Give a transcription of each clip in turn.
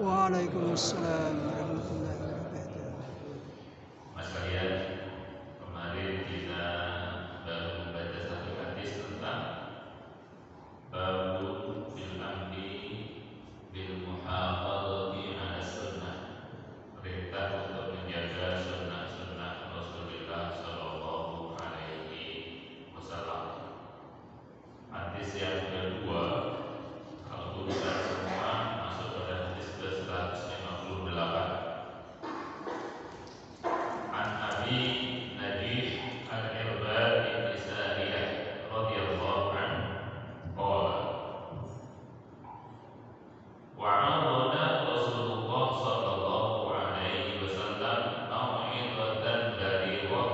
Waalaikumsalam warahmatullahi wabarakatuh. Mas kalian, kemarin kita baru membaca satu hadis tentang babun bil amri bil muhafadzati ala sunnah, perintah untuk menjaga sunnah-sunnah Rasulullah Shallallahu Alaihi Wasallam. Hadis yang kedua, kalau tulisan semua masuk pada hadis ke 158. An Abi Najih Al-Irbad bin Sariyah radhiyallahu anhu qala wa'adana Rasulullah sallallahu alaihi wasallam mau'izatan balighah.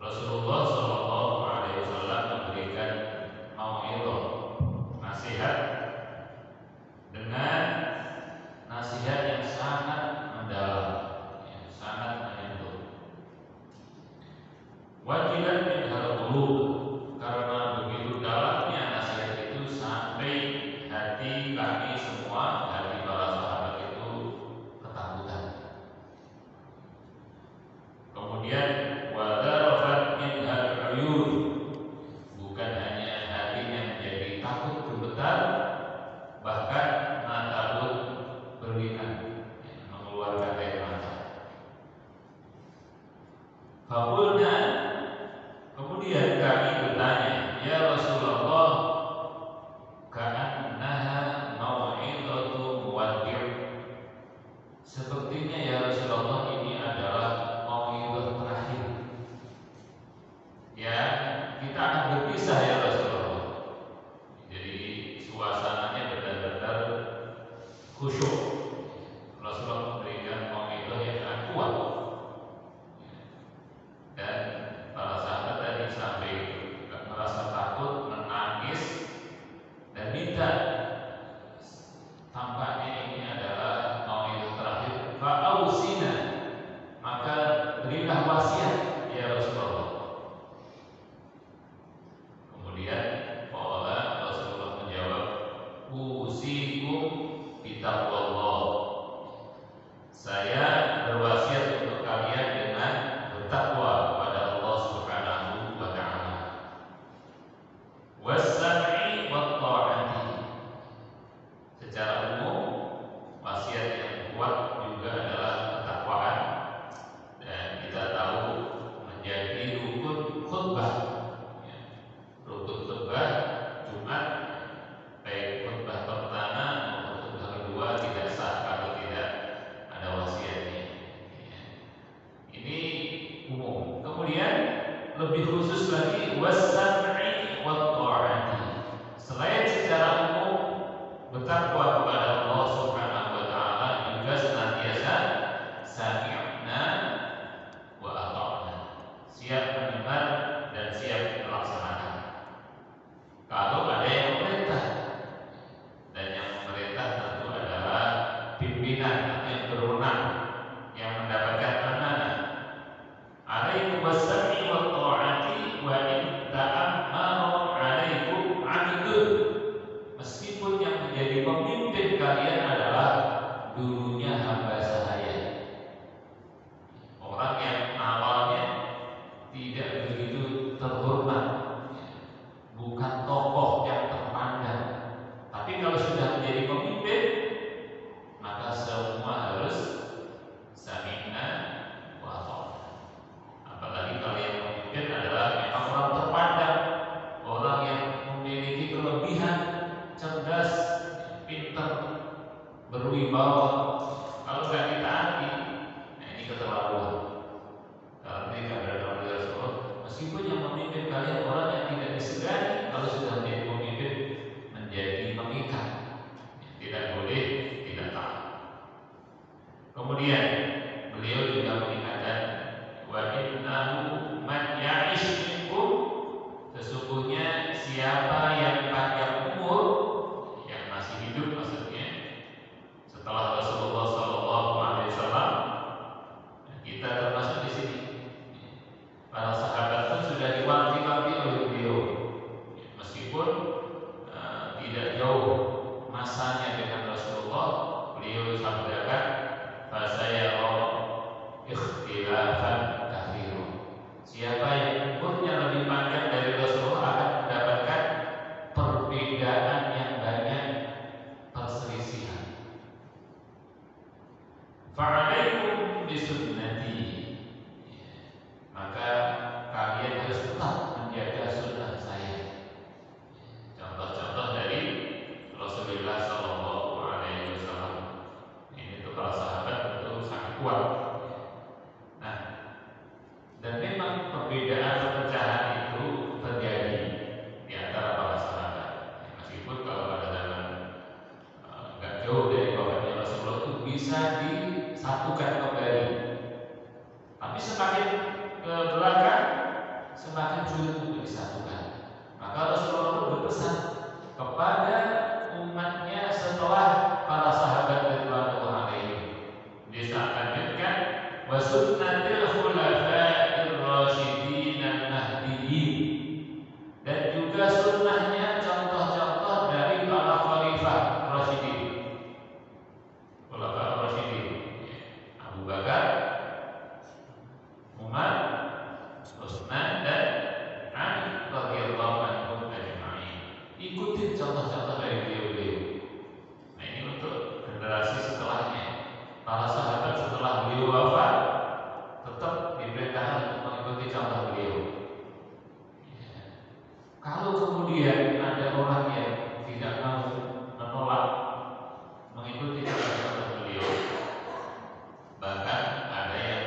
Rasulullah sallallahu alaihi wasallam memberikan mau'izah, nasihat, dengan nasihat yang sangat mendalam, sangat menyentuh. Wajilan min al-qulub, karena begitu dalamnya nasihat itu sampai hati kami semua, hati para sahabat itu ketakutan. Kemudian wadarafat min al-uyun, bukan hanya hatinya menjadi takut gemetar, bahkan mata pun berlinang, mengeluarkan air mata. Fakulna, kemudian kami bertanya, ya Rasulullah, ka'annaha mau'izatu muwaddi', sepertinya ya Rasulullah ini adalah mau'izah terakhir. Ya, kita akan berpisah ya Rasulullah. Jadi suasananya benar-benar khusyuk. Rasulullah memberikan mau'izah yang sangat kuat. Dan para sahabat tadi sampai merasa takut, menangis, dan minta, tampaknya ini adalah mau'izah terakhir. Fa'ausina, maka berilah wasiat ya Rasulullah. Kemudian qala, Rasulullah menjawab, usikum bitaqwallah, saya berwasiat untuk kalian dengan bertakwa kepada Allah Subhanahu wa taala. Was-sam'i wat-tha'ati, secara umum wasiat yang kuat juga adalah ketakwaan, dan kita tahu menjadi rukun khutbah. Rukun khutbah Jumat, baik khutbah pertama maupun khutbah kedua, tidak sah kalau tidak ada wasiatnya. Ini umum. Kemudian lebih khusus lagi was-sam'i wat-tha'ati, selain secara umum bertakwa kepada Allah Subhanahu wa taala, juga senantiasa sami'na wa ata'na, siap mendengar dan siap melaksanakan. Kalau ada yang memerintah, dan yang memerintah tentu adalah pimpinan yang berwenang, yang mendapatkan amanah. Alaikum was-sam'i wa ta'ati wa in ta'ammara 'alaikum 'abdun, meskipun yang menjadi pemimpin kalian adalah dulunya hamba sahaya, orang yang awalnya tidak begitu terhormat, bukan tokoh yang terpandang, tapi kalau sudah menjadi pemimpin, maka semua harus sami'na wa ata'na. Apalagi kalau yang memimpin adalah memang orang terpandang, orang yang memiliki kelebihan, cerdas, pintar, berwibawa. Kalau nggak ditaati, nah ini keterlaluan. Karena ini kata Rasulullah, meskipun yang memimpin kalian orang yang tidak disegani, kalau sudah menjadi pemimpin, menjadi pengikat, tidak boleh tidak taat. Kemudian beliau juga mengingatkan, wa innahu man ya'ish minkum, sesungguhnya siapa yang panjang umur, yang masih hidup maksudnya, setelah Rasulullah Sallallahu Alaihi Wasallam, kita termasuk di sini. Para sahabat pun sudah diwanti-wanti oleh beliau, meskipun tidak jauh masanya dengan Rasulullah, fasayara ikhtilafan katsira. Siapa yang umurnya lebih panjang dari Rasulullah akan mendapatkan perbedaan yang banyak, perselisihan. Fa'alaikum bisunnati, maka kalian harus tetap menjaga sunnah saya. Contoh-contoh dari Rasulullah Shallallahu Alaihi Wasallam ini untuk para sahabat itu sangat kuat. Nah, dan memang perbedaan perpecahan itu terjadi di antara para sahabat. Meskipun kalau pada zaman nggak jauh dari wafatnya Rasulullah itu bisa disatukan kembali, tapi semakin ke belakang semakin sulit untuk disatukan. Maka Rasulullah pun berpesan kepada umatnya setelah para sahabat radhiyallahu alaihim. Dia lanjutkan wa sunnatil khulafa'ir rasyidin al-mahdiyyin, dan juga sunnahnya contoh-contoh dari para khalifah rasyidin. Khulafa'ir rasyidin Abu Bakar, Umar, Utsman dan Ali radhiyallahu anhum ajma'in. Ikutin contoh-contoh dari beliau-beliau. Nah, ini untuk generasi setelahnya. Para sahabat setelah beliau wafat tetap diperintahkan untuk mengikuti contoh beliau. Kalau kemudian ada orang yang tidak mau menolak mengikuti contoh beliau, bahkan ada yang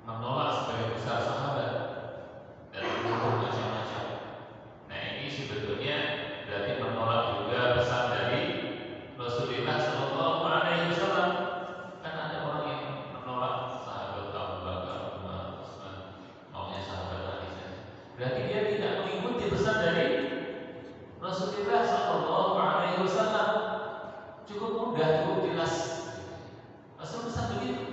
menolak sebagai besar sahabat dan menuduh macam-macam. Nah, ini sebetulnya berarti menolak juga pesan dari Rasulullah Shallallahu Alaihi Wasallam. Kan ada orang yang menolak sahabat Abu Bakar, Umar, Utsman, maunya sahabat Ali saja. Berarti dia tidak mengikuti pesan dari Rasulullah Shallallahu Alaihi Wasallam. Cukup mudah, cukup jelas. Rasul pesan begitu.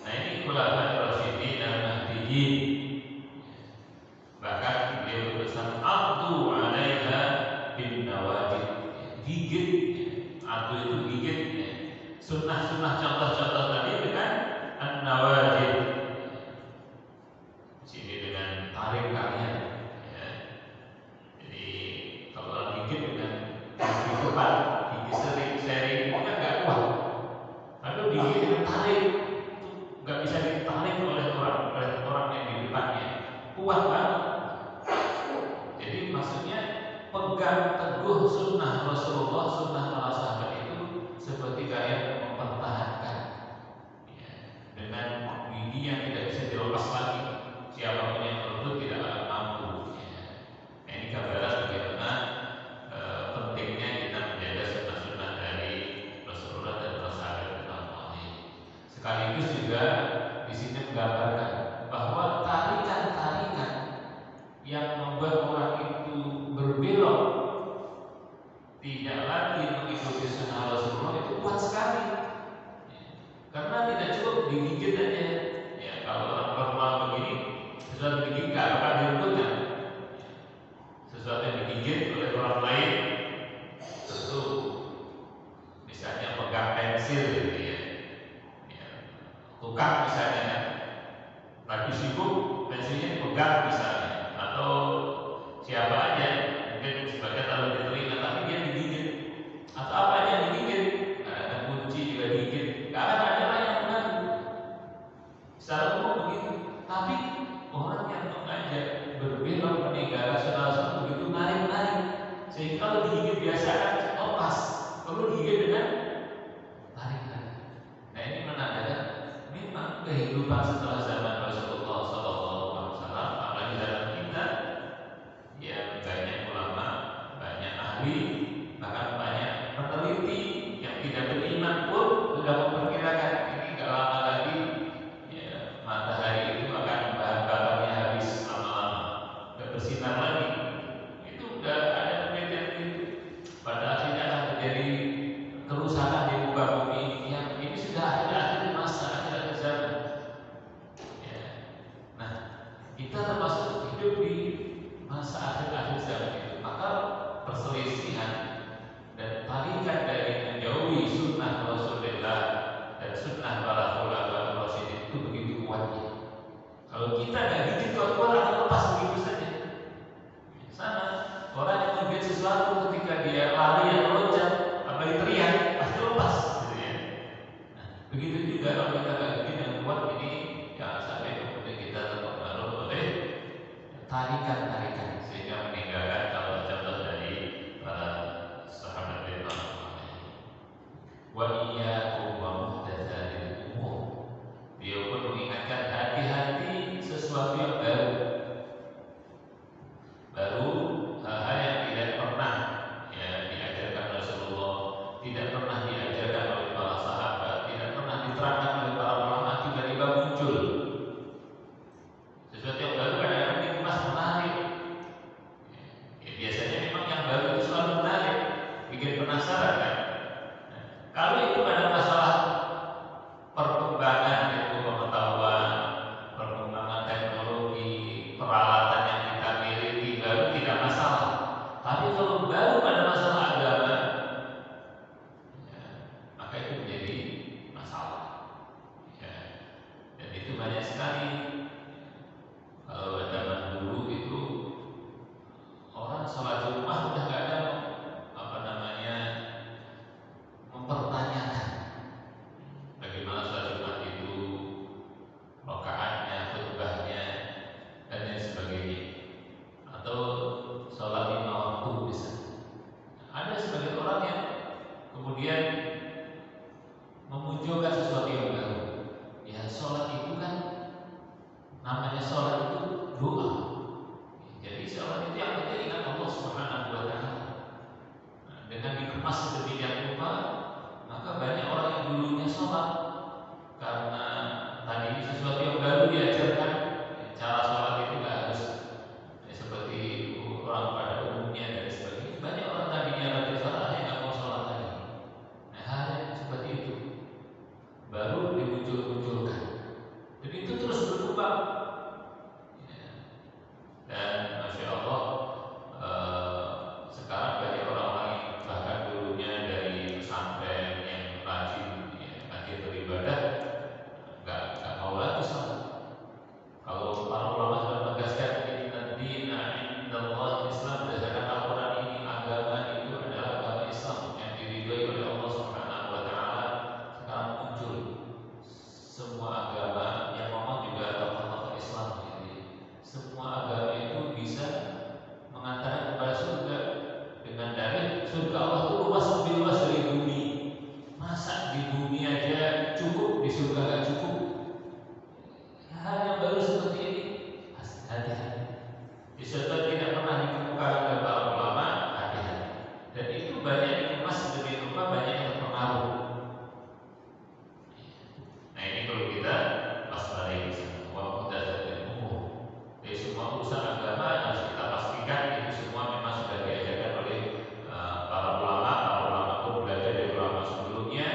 Nah, ini khulafa'ir rasyidin al-mahdiyyin. Bahkan beliau berpesan abdu 'alaiha bin nawajid, gigit. Abdu itu gigit. Sunnah-sunnah contoh-contoh tadi dengan an-nawajid. Sini dengan tarik kalian. Ya. Jadi kalau orang gigit dengan gigi depan, gigi sering itu kan nggak kuat. Lalu gigit dengan tarik, nggak bisa ditarik oleh orang yang di depannya, kuat banget. Jadi maksudnya pegang teguh sunnah Rasulullah, sunnah para sahabat itu seperti kalian mempertahankan ya, dengan gigi yang tidak bisa dilepas lagi. Siapapun yang merebut tidak akan mampu ya. Nah, ini gambaran bagaimana pentingnya kita menjaga sunnah-sunnah dari Rasulullah dan para sahabat. Sekaligus juga di sini menggambarkan bahwa tarikan-tarikan yang membuat orang itu berbelok, tidak lagi mengikuti sunnah Rasulullah, itu kuat sekali. Karena tidak cukup digigit aja. Ya, kalau orang normal begini, sesuatu digigit nggak akan diributkan. Sesuatu yang digigit oleh orang lain, tentu misalnya pegang pensil gitu ya. Tukang misalnya lagi sibuk, pensilnya dipegang misalnya, atau siapa aja mungkin sebagian taruh di telinga tapi dia digigit, atau apa aja digigit, ada kunci juga digigit, nggak akan ada orang yang mengganggu. Secara umum begitu. Tapi orang yang mengajak berbelok meninggalkan sunnah begitu narik-narik, sehingga kalau digigit biasa kan lepas, perlu digigit dengan tarik-tarik. Nah, ini menandakan memang kehidupan setelah zaman Rasulullah SAW, apalagi zaman juga kalau kita nggak ikuti dengan kuat ini jangan sampai kemudian kita terpengaruh oleh tarikan-tarikan sehingga meninggalkan contoh-contoh dari para sahabat ridwan. Wa iyyakum wa muhdatsatil umur. Dia pun mengingatkan hati-hati sesuatu yang baru hal-hal yang tidak pernah diajarkan Rasulullah, tidak pernah diajarkan oleh para sahabat, tidak pernah diterangkan oleh para ulama, tiba-tiba muncul sesuatu yang baru. Kadang-kadang dikemas menarik. Biasanya memang yang baru itu selalu menarik, bikin penasaran kan. Kalau itu ada masalah perkembangan ilmu pengetahuan, perkembangan teknologi, peralatan yang kita miliki baru tidak masalah. Tapi kalau baru pada masalah agama, maka itu menjadi masalah. Dan itu banyak sekali. Kalau zaman dulu itu orang sholat Jumat udah nggak ada mempertanyakan bagaimana sholat Jumat itu, rakaatnya, khutbahnya, dan lain sebagainya. Atau sholat 5 waktu bisa. Ada sebagian orang yang kemudian memunculkan sesuatu yang baru. Ya sholat itu kan namanya sholat itu doa. Jadi sholat itu yang penting ingat Allah Subhanahu wa Ta'ala. Dengan dikemas sedemikian rupa, maka banyak orang yang dulunya sholat karena tadi ini sesuatu yang baru diajarkan. Cara sholat itu nggak harus seperti orang pada umumnya dan sebagainya. Banyak orang tadinya rajin sholat nggak mau sholat lagi. Nah, hal yang seperti itu baru dimuncul-munculkan, dan itu terus berkembang. Dan masya Allah, sekarang banyak orang-orang yang bahkan dulunya dari pesantren yang rajin beribadah, nggak mau lagi sholat. Kalau para ulama sudah menegaskan inna dina indallahi Islam, berdasarkan Al-Quran ini agama itu adalah agama Islam yang diridhoi oleh Allah Subhanahu wa Ta'ala. Sekarang muncul semua agama yang ngomong juga tokoh-tokoh Islam. Jadi semua agama itu bisa mengantarkan kepada surga dengan dalil surga Allah itu luas, lebih luas dari bumi. Masa di bumi aja cukup, di surga gak cukup? Hal yang baru seperti ini, hati-hati. Sesuatu tidak pernah dikemukakan oleh para ulama, hati-hati. Dan itu banyak dikemas sedemikian rupa, banyak yang terpengaruh. Nah ini kalau kita waspadai wa muhdatsatil umur. Jadi semua urusan agama harus kita pastikan itu semua memang sudah diajarkan oleh para ulama pun belajar dari ulama sebelumnya,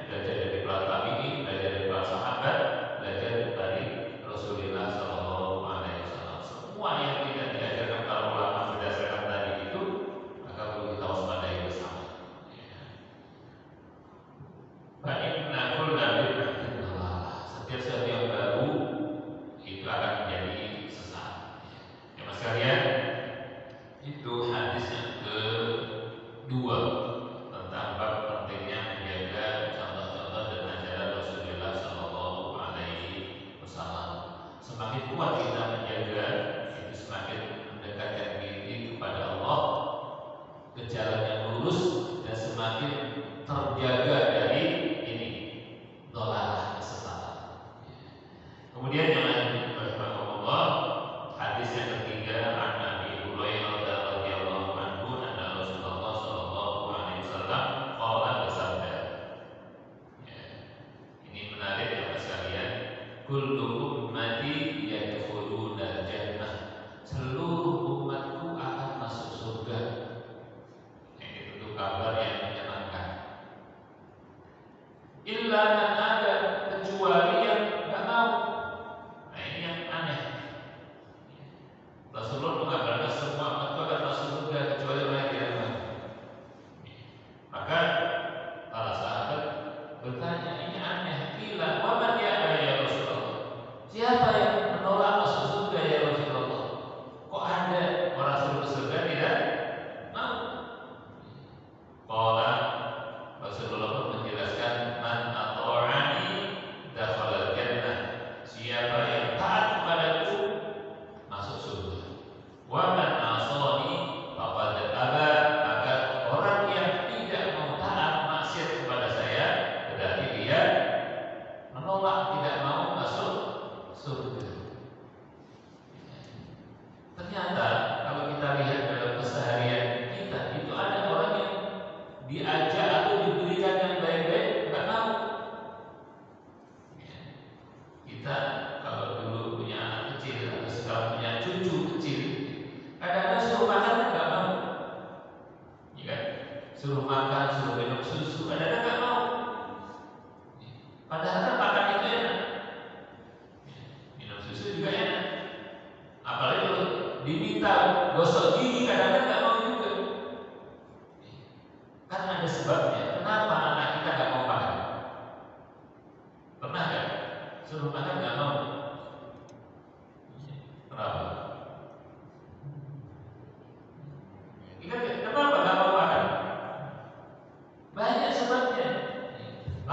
belajar dari para tabi'in, belajar dari para sahabat, belajar dari Rasulullah Shallallahu Alaihi Wasallam. Semua yang tidak diajarkan para ulama berdasarkan tadi itu, maka perlu kita waspadai bersama. Inna kulla bid'atin dhalalah. Setiap sesuatu yang baru itu akan menjadi sesat. Ya mas sekalian, itu hadis yang kedua tentang bab pentingnya menjaga contoh-contoh dan ajaran Rasulullah Shallallahu Alaihi Wasallam. Semakin kuat kita menjaga, itu semakin mendekatkan diri kepada Allah ke jalan yang lurus, dan semakin terjaga dari ini dhalalah, kesesatan. Kemudian yang rahimahullah, hadis yang ketiga, an Abi Hurairah radhiyallahu anhu anna Rasulullah sallallahu alaihi wasallam qala bersabda. Ini menarik ya Mas sekalian. Kullu ummati yadkhuluna jannah. Seluruh umatku akan masuk surga. Ini tentu kabar yang menyenangkan. Illa man ada, kecuali yang enggak mau. Nah ini yang aneh. Rasulullah mengabarkan semua umatku akan masuk surga kecuali orang yang tidak mau. Maka para sahabat bertanya, ini aneh. Bila waman ya Rasulullah, siapa yang menolak masuk surga ya Rasulullah? Kok ada orang suruh surga tidak mau? Qala, Rasulullah pun menjelaskan, man ata'a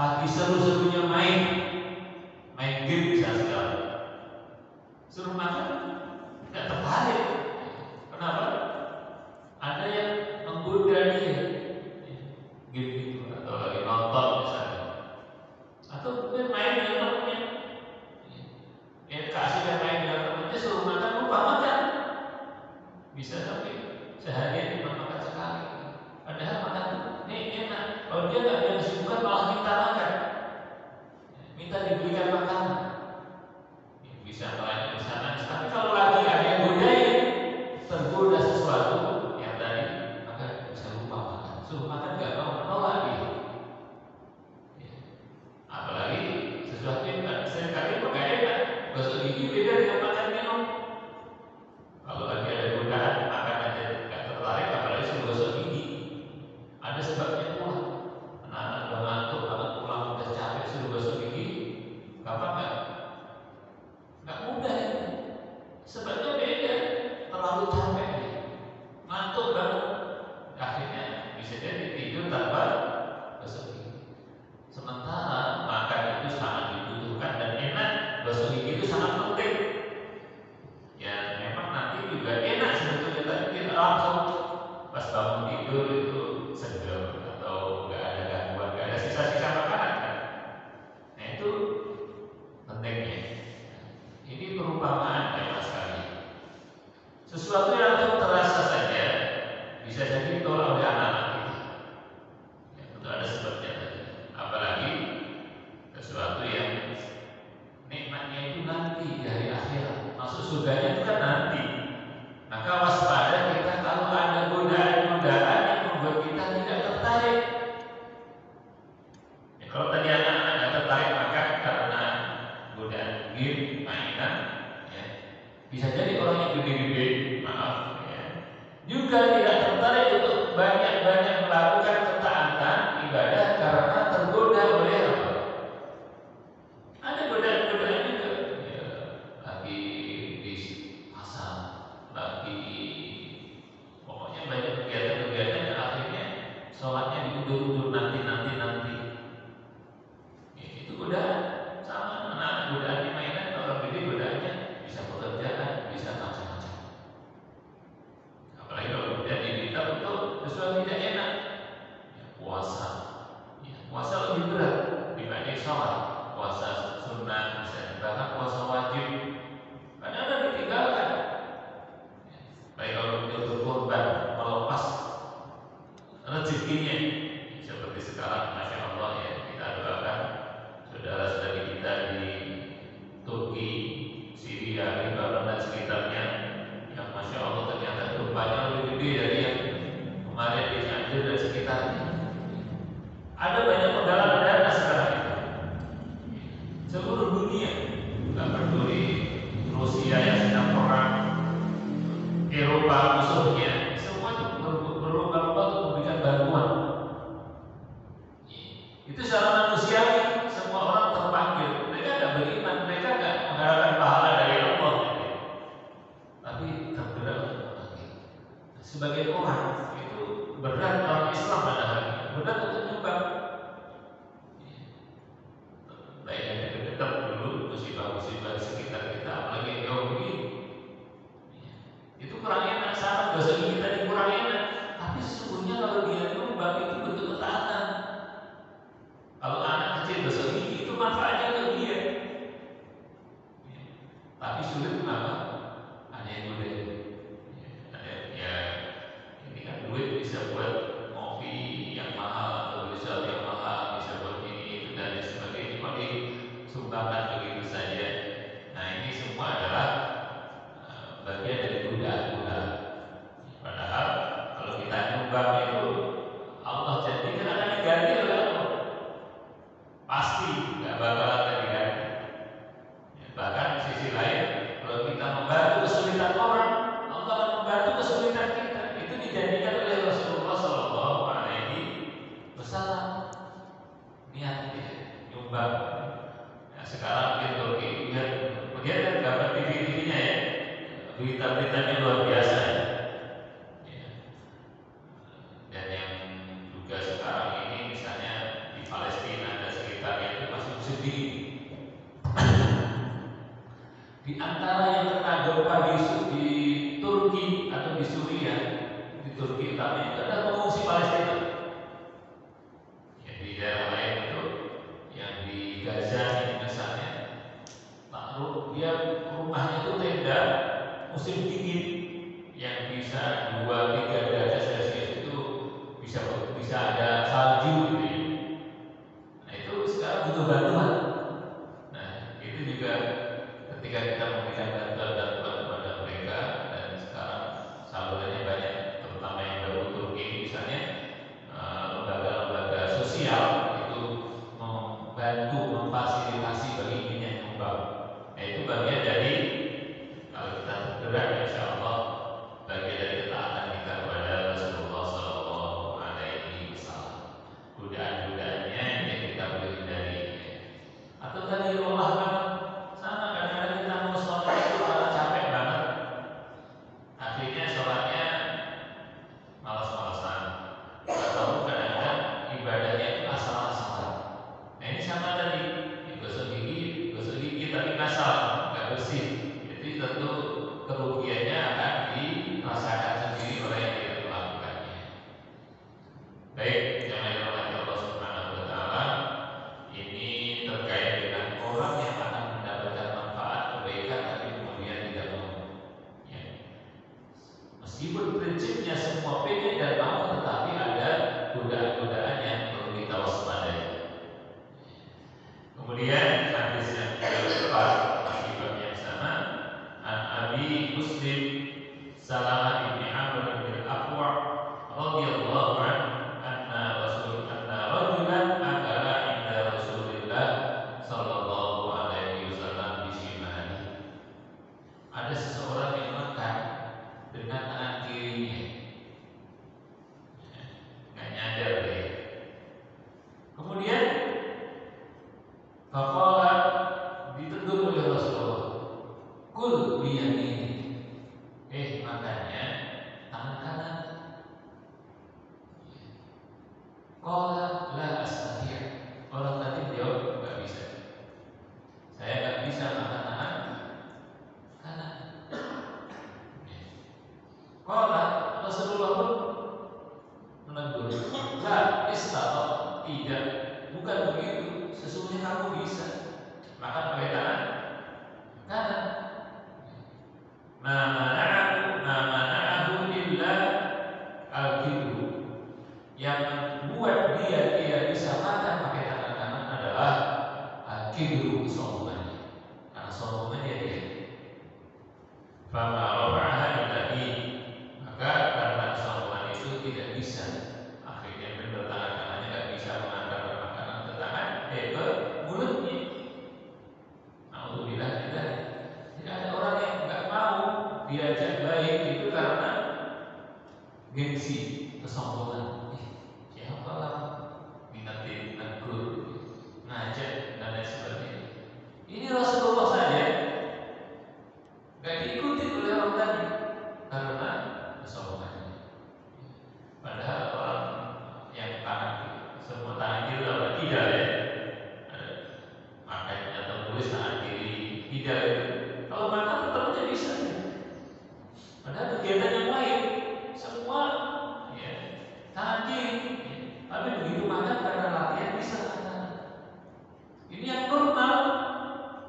lagi seru-serunya main game bisa sekarang, suruh makan nggak tertarik. Kenapa? Ada yang menggoda dia game itu, atau lagi nonton misalnya, atau mungkin main dengan temannya. Ya kasih dia main dengan temannya, suruh makan lupa makan, bisa sampai seharian cuma makan sekali. Padahal makan ini enak. Kalau dia nggak ada kesibukan malah minta makan, minta dibelikan makanan, ya, bisa melayani di sana. Tapi kalau lagi ada yang godain, tergoda sesuatu yang tadi, maka bisa lupa makan. Suruh makan nggak mau, menolak dia. Ya. Apalagi sesuatu yang seringkali nggak enak, gosok gigi beda dengan makan minum. Kalau lagi ada godaan makan aja nggak tertarik, apalagi suruh gosok gigi. Ada sebabnya pula. Anak-anak udah ngantuk banget, pulang udah capek, suruh gosok gigi, gampang nggak mudah itu. Sebabnya beda, terlalu capek, ngantuk banget, akhirnya bisa jadi tidur tanpa gosok gigi. Sementara makan itu sangat dibutuhkan dan enak, gosok gigi itu sangat penting. Ya memang nanti juga enak sebetulnya, tapi kita langsung pas bangun tidur itu segar atau nggak ada gangguan, nggak ada sisa-sisa makanan kan? Nah itu pentingnya. Ini perumpamaan ya mas kali. Sesuatu yang terasa saja bisa jadi ditolak oleh anak-anak kita. Ya, itu ada sebabnya tadi. Apalagi sesuatu yang nikmatnya itu nanti dari akhirat, masuk surganya itu kan nanti. Maka waspada kita kalau ada godaan-godaan yang membuat kita tidak tertarik. Ya, kalau tadi anak-anak tidak tertarik makan karena godaan game, mainan, ya, bisa jadi orang yang gede-gede, maaf, ya, juga tidak tertarik untuk banyak-banyak melakukan ketaatan ibadah karena tergoda oleh apa? Ada godaan-godaan juga, ya, lagi di pasar, lagi pokoknya banyak kegiatan-kegiatan yang akhirnya sholatnya diundur-undur nanti. Ya, itu godaan sama anak godaannya mainan, kalau gede godaannya bisa pekerjaan, bisa macam-macam. Apalagi kalau kemudian diminta untuk sesuatu tidak enak, ya, puasa. Ya, puasa lebih berat dibanding sholat. Puasa sunnah misalnya, bahkan puasa wajib kadang-kadang ditinggalkan. Baik kalau dia berkorban melepas rezekinya, seperti sekarang, masya Allah ya, kita doakan saudara-saudari kita di Turki, Syria, Lebanon dan sekitarnya, yang masya Allah ternyata gempanya lebih gede dari yang kemarin di Cianjur dan sekitarnya. Ada banyak penggalangan dana sekarang itu. Seluruh dunia, nggak peduli Rusia yang sedang perang, Eropa musuhnya, semua itu berlomba-lomba untuk memberikan bantuan. Itu secara manusiawi, semua orang terpanggil. Mereka nggak beriman, mereka nggak mengharapkan pahala dari Allah, tapi tergerak untuk memanggil. Sebagai orang itu berat, orang Islam pada hari ini berat untuk nyumbang. Baik yang dekat dulu, musibah-musibah di sekitar kita, apalagi yang jauh begini. Itu kurang enak, sama gosok gigi tadi kurang enak. Tapi sesungguhnya kalau dia nyumbang itu bentuk ketaatan. Kalau anak kecil gosok gigi itu manfaatnya untuk dia. Tapi sulit kenapa? Ada yang godain. Ada ya, ini kan duit bisa buat kopi yang mahal atau bisa yang mahal, bisa buat ini itu dan sebagainya. Cuma disumbangkan begitu saja. Nah ini semua adalah bagian dari godaan-godaan. Padahal kalau kita nyumbang itu Allah janjikan akan diganti oleh Allah. Pasti nggak bakalan diganti. Ya, bahkan di sisi lain, kalau kita membantu kesulitan orang, Allah akan membantu kesulitan kita. Itu dijanjikan oleh Rasulullah Shallallahu Alaihi Wasallam. Niatnya nyumbang. Nah, sekarang mungkin Turki lihat kan gambar TV-nya ya. Berita-beritanya luar biasa ya. Dan yang juga sekarang ini misalnya di Palestina ada sekitar musim dingin. Di antara yang kena gempa di Turki atau di Suriah, di Turki utamanya itu ada pengungsi Palestina. Yang di daerah lain itu, yang di Gaza ini misalnya, taruh dia rumahnya itu tenda musim dingin yang bisa 2-3 derajat Celcius itu bisa ada salju gitu ya. Nah itu sekarang butuh bantuan. Nah itu juga ketika kita memberikan bantuan kepada mereka, dan sekarang salurannya banyak, terutama yang baru Turki misalnya, lembaga-lembaga sosial itu membantu memfasilitasi bagi ini yang nyumbang. Nah itu bagian dari, kalau kita bergerak insya Allah bagian dari ketaatan kita kepada Rasulullah Sallallahu Alaihi Wasallam. Godaan-godaannya yang kita boleh hindari. Atau tadi Allah banget, sama kadang-kadang kita mau sholat itu malah capek banget, akhirnya sholatnya malas-malasan, atau kadang-kadang ibadahnya itu asal-asalan. Nah ini sama tadi, gosok gigi tapi asal, nggak bersih. Jadi tentu kerugiannya akan dirasakan sendiri oleh yang tidak melakukannya. Baik, yang dirahmati Allah Subhanahu wa taala, ini terkait dengan orang yang akan mendapatkan manfaat kebaikan tapi kemudian tidak mau. Ya. Meskipun prinsipnya semua pengen dan mau, tetapi ada godaan-godaan yang perlu kita waspadai. Kemudian hadis yang keempat, masih bab yang sama, an Abi Muslim Salamah bin Amr bin Aqwa radhiyallahu anhu anna rajulan akala inda Rasulillah sallallahu alaihi wasallam bishimali. Ada seseorang yang makan dengan tangan kirinya, nggak nyadar deh. Kemudian faqala, ditegur oleh Rasulullah, kul biyamini, makannya tangan kanan. Qala la astati', orang tadi jawab nggak bisa, saya nggak bisa makan tangan kanan. Qala, Rasulullah pun menegur, la istata', tidak, bukan begitu, sesungguhnya kamu bisa makan pakai tangan kanan. Ma mana'ahu illa al-kibru, yang membuat dia tidak bisa makan pakai tangan kanan adalah al-kibru, kesombongannya, karena sombongannya dia. Fama rafa'aha ilahi, maka karena kesombongan itu tidak bisa, akhirnya benar tangan kanannya tidak bisa mengantar makanan ke tangan, ke mulutnya. Alhamdulillah tidak. Tidak ada orang yang nggak mau diajak baik itu karena gengsi, kesombongan. Siapa lah minati, negur, ngajak dan lain sebagainya. Ini Rasulullah saja nggak diikuti oleh orang tadi karena kesombongannya. Padahal orang yang semua tangan kiri atau tidak ya, makanya tertulis tangan kiri tidak itu. Kalau makan tetap aja bisa ya. Padahal kegiatan yang lain semua ya tangan kiri ya. Tapi begitu makan karena latihan bisa tangan. Ini yang normal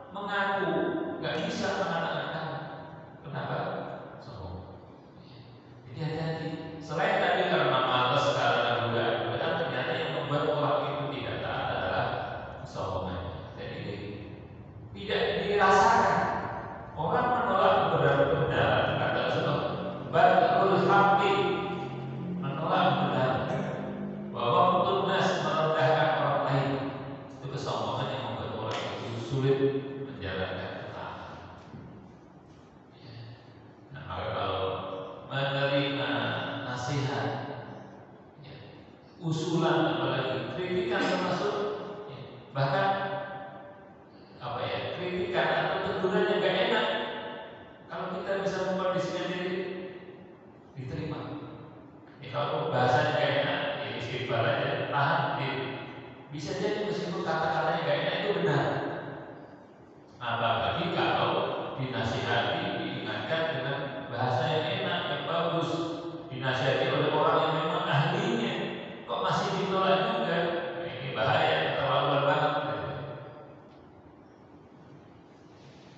mengaku nggak bisa makan tangan kanan. Kenapa? Sombong. Jadi hati-hati. Selain tadi karena malas, karena godaan, ternyata yang membuat orang itu tidak taat adalah kesombongannya. Jadi tidak dirasakan. Orang menolak kebenaran, kata Rasulullah, badrul haqqi, menolak kebenaran, bahwa tunas merendahkan orang lain, itu kesombongan yang membuat orang itu sulit menjalankan ketaatan. Nah, maka kalau menerima nasihat, usulan, apalagi kritikan termasuk, bahkan kritikan atau teguran yang gak enak, kalau kita bisa mengkondisikan diri, diterima. Kalau bahasanya gak enak, istighfar aja, tahan diri. Bisa jadi meskipun kata-katanya gak enak itu benar. Apalagi kalau dinasihati, diingatkan dengan bahasa yang enak, yang bagus, dinasihati oleh orang yang memang ahlinya, kok masih ditolak juga? Nah, ini bahaya, keterlaluan banget.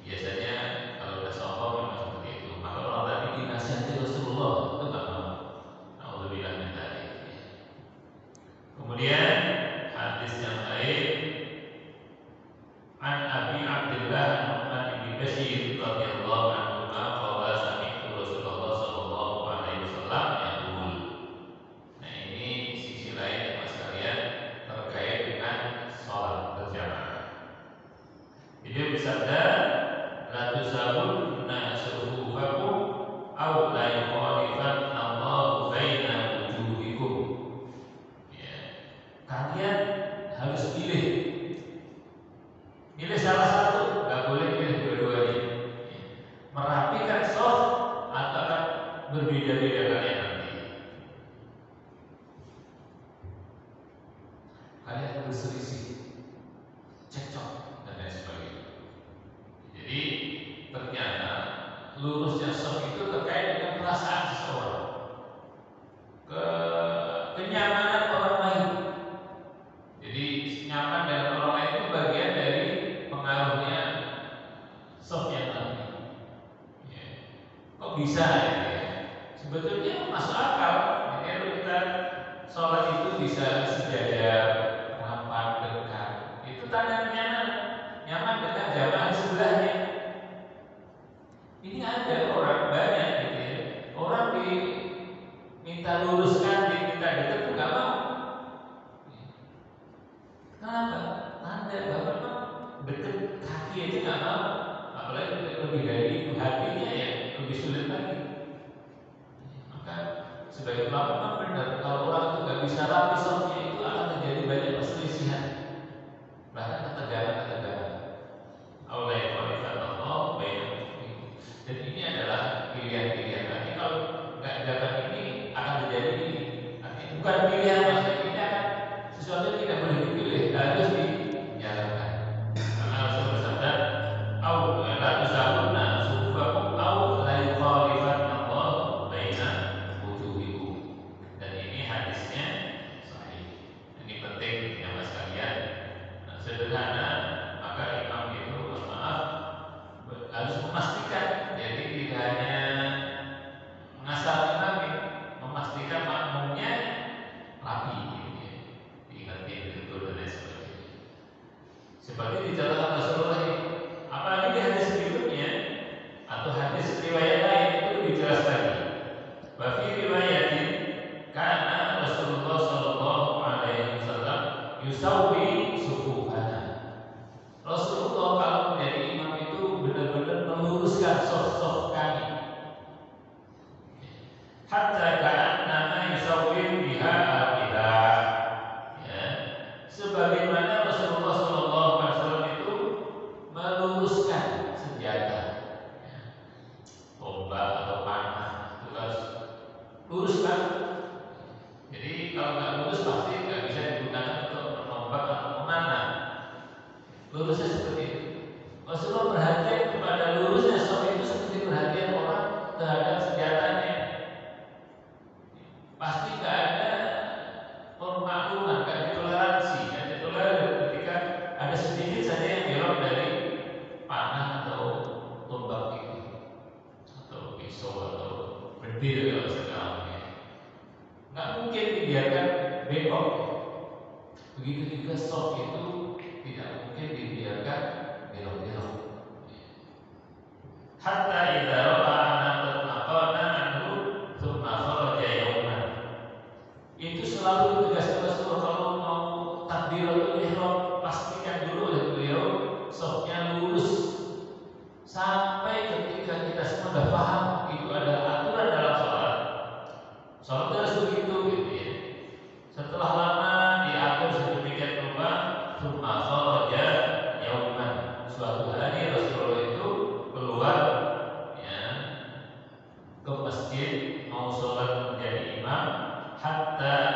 Biasanya kalau udah sombong memang seperti itu. Maka orang tadi dinasihati Rasulullah itu nggak mau. Alhamdulillah min dzalik. Kemudian hadis yang lain, an Abi Abdullah Nu'man bin Bashir radhiyallahu anhu qala sami'tu Rasulullah sallallahu alaihi wasallam yaqul. Nah, ini sisi lain ya Mas sekalian terkait dengan salat berjamaah. Beliau bersabda, la tusabunna sufufakum aw la yukhalifanna Allahu baina wujuhikum. Ya. Kalian harus pilih salah satu, nggak boleh pilih dua-duanya. Merapikan soft atau akan berbeda-beda kalian nanti. Kalian berselisih, cekcok dan lain sebagainya. Jadi ternyata lurusnya soft itu terkait dengan perasaan seseorang, kenyamanan orang lain. Jadi nyaman dengan orang lain itu bagian dari pengaruhnya soft yang tadi. Ya. Kok bisa ya? Sebetulnya masuk akal. Jadi kalau kita sholat itu bisa sejajar, rapat, dekat. Itu tanda kenyamanan. Nyaman dengan jamaah di sebelahnya. Ini ada orang banyak gitu ya. Orang diminta luruskan, diminta dekat itu nggak mau. Kenapa? Tanda bahwa memang dekat kaki itu nggak mau. Apalagi lebih dari itu, hatinya ya lebih sulit lagi. Maka sebagai ulama memang benar, kalau orang itu nggak bisa rapi softnya itu akan terjadi banyak perselisihan, bahkan ketegangan. Allah yang Allah baik. Dan ini adalah pilihan-pilihan. Nanti kalau nggak dapat ini akan terjadi ini. Nanti bukan pilihan maksudnya, ini akan sesuatu yang tidak boleh dipilih, harus dijalankan. Karena Rasul bersabda, "Au la tusabunna sufakum au la yukhalifanna Allah baina wujuhikum." Dan ini hadisnya sahih. Ini penting ya Mas sekalian. Nah, sederhana, maka imam itu harus memastikan, jadi tidak hanya mengasal imam, memastikan makmumnya rapi, diingatkan betul dan lain sebagainya. Seperti dicatatkan Rasulullah ini, apalagi di hadis berikutnya atau hadis riwayat lain itu lebih jelas lagi. Wa fi riwayatin kana Rasulullah sallallahu alaihi wasallam yusawwi sufufana. Rasulullah kalau menjadi imam itu benar-benar meluruskan soft kami. Hatta ka'annama yusawwi biha al-qidah. Ya. Sebagaimana Rasulullah sallallahu alaihi wasallam itu meluruskan senjata. Ya. Tombak atau panah itu harus luruskan. Jadi kalau nggak lurus pasti nggak bisa digunakan untuk menombak atau memanah. Lurusnya seperti itu. Rasulullah perhatian kepada lurusnya soft itu seperti perhatian orang terhadap senjatanya. Pasti nggak ada pemakluman, nggak ditoleransi, nggak ditoleransi ketika ada sedikit saja yang belok dari panah atau tombak itu, atau pisau atau bedil kalau sekarang ya. Nggak mungkin dibiarkan bengkok. Begitu juga soft itu tidak mungkin dibiarkan belok-belok. Hatta idza ra'a anaqana anhu thumma kharaja yawman. Itu selalu ditegaskan Rasulullah kalau mau takbiratul ihram, pastikan dulu oleh beliau softnya lurus. Sampai ketika kita semua sudah paham itu adalah aturan dalam sholat. Sholat harus begitu gitu ya. Setelah lama diatur sedemikian rupa, thumma kharaja yawman. Suatu hari Rasulullah itu keluar ya ke masjid mau sholat menjadi imam, hatta